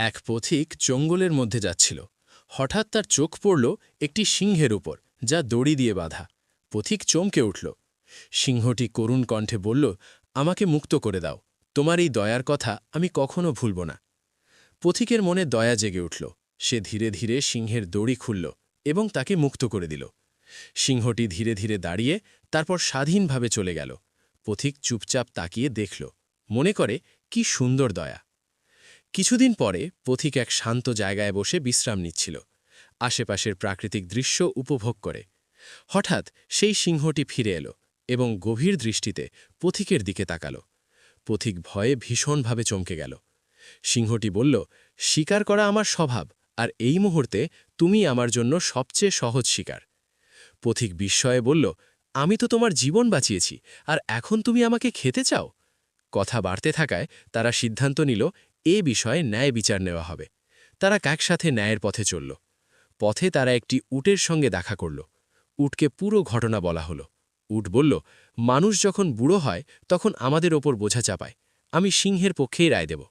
এক পথিক জঙ্গলের মধ্যে যাচ্ছিল। হঠাৎ তার চোখ পড়ল একটি সিংহের উপর, যা দড়ি দিয়ে বাঁধা। পথিক চমকে উঠল। সিংহটি করুণ কণ্ঠে বলল, আমাকে মুক্ত করে দাও, তোমার এই দয়ার কথা আমি কখনো ভুলব না। পথিকের মনে দয়া জেগে উঠল। সে ধীরে ধীরে সিংহের দড়ি খুলল এবং তাকে মুক্ত করে দিল। সিংহটি ধীরে ধীরে দাঁড়িয়ে তারপর স্বাধীনভাবে চলে গেল। পথিক চুপচাপ তাকিয়ে দেখল, মনে করে কি সুন্দর দয়া। কিছুদিন পরে পথিক এক শান্ত জায়গায় বসে বিশ্রাম নিচ্ছিল, আশেপাশের প্রাকৃতিক দৃশ্য উপভোগ করে। হঠাৎ সেই সিংহটি ফিরে এলো এবং গভীর দৃষ্টিতে পথিকের দিকে তাকাল। পথিক ভয়ে ভীষণভাবে চমকে গেল। সিংহটি বলল, শিকার করা আমার স্বভাব, আর এই মুহূর্তে তুমি আমার জন্য সবচেয়ে সহজ শিকার। পথিক বিস্ময়ে বলল, আমি তো তোমার জীবন বাঁচিয়েছি, আর এখন তুমি আমাকে খেতে চাও? কথা বাড়তে থাকায় তারা সিদ্ধান্ত নিল এ বিষয়ে ন্যায় বিচার নেওয়া হবে। তারা একসাথে ন্যায়ের পথে চলল। পথে তারা একটি উটের সঙ্গে দেখা করল। উটকে পুরো ঘটনা বলা হলো। উট বলল, মানুষ যখন বুড়ো হয় তখন আমাদের ওপর বোঝা চাপায়, আমি সিংহের পক্ষেই রায় দেব।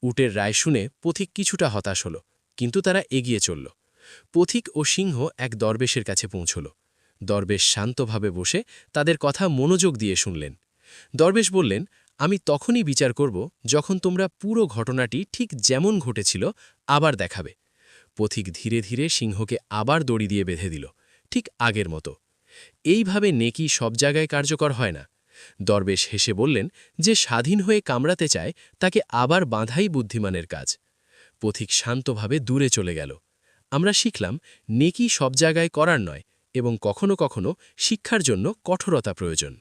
উটের রায় শুনে পথিক কিছুটা হতাশ হল, কিন্তু তারা এগিয়ে চলল। পথিক ও সিংহ এক দরবেশের কাছে পৌঁছল। দরবেশ শান্তভাবে বসে তাদের কথা মনোযোগ দিয়ে শুনলেন। দরবেশ বললেন, আমি তখনই বিচার করব যখন তোমরা পুরো ঘটনাটি ঠিক যেমন ঘটেছিল আবার দেখাবে। পথিক ধীরে ধীরে সিংহকে আবার দড়ি দিয়ে বেঁধে দিল, ঠিক আগের মতো। এইভাবে নেকি সব জায়গায় কার্যকর হয় না। দরবেশ হেসে বললেন, যে স্বাধীন হয়ে কামড়াতে চায় তাকে আবার বাঁধাই বুদ্ধিমানের কাজ। পথিক শান্তভাবে দূরে চলে গেল। আমরা শিখলাম, নেকি সব জায়গায় করার নয়, এবং কখনো কখনো শিক্ষার জন্য কঠোরতা প্রয়োজন।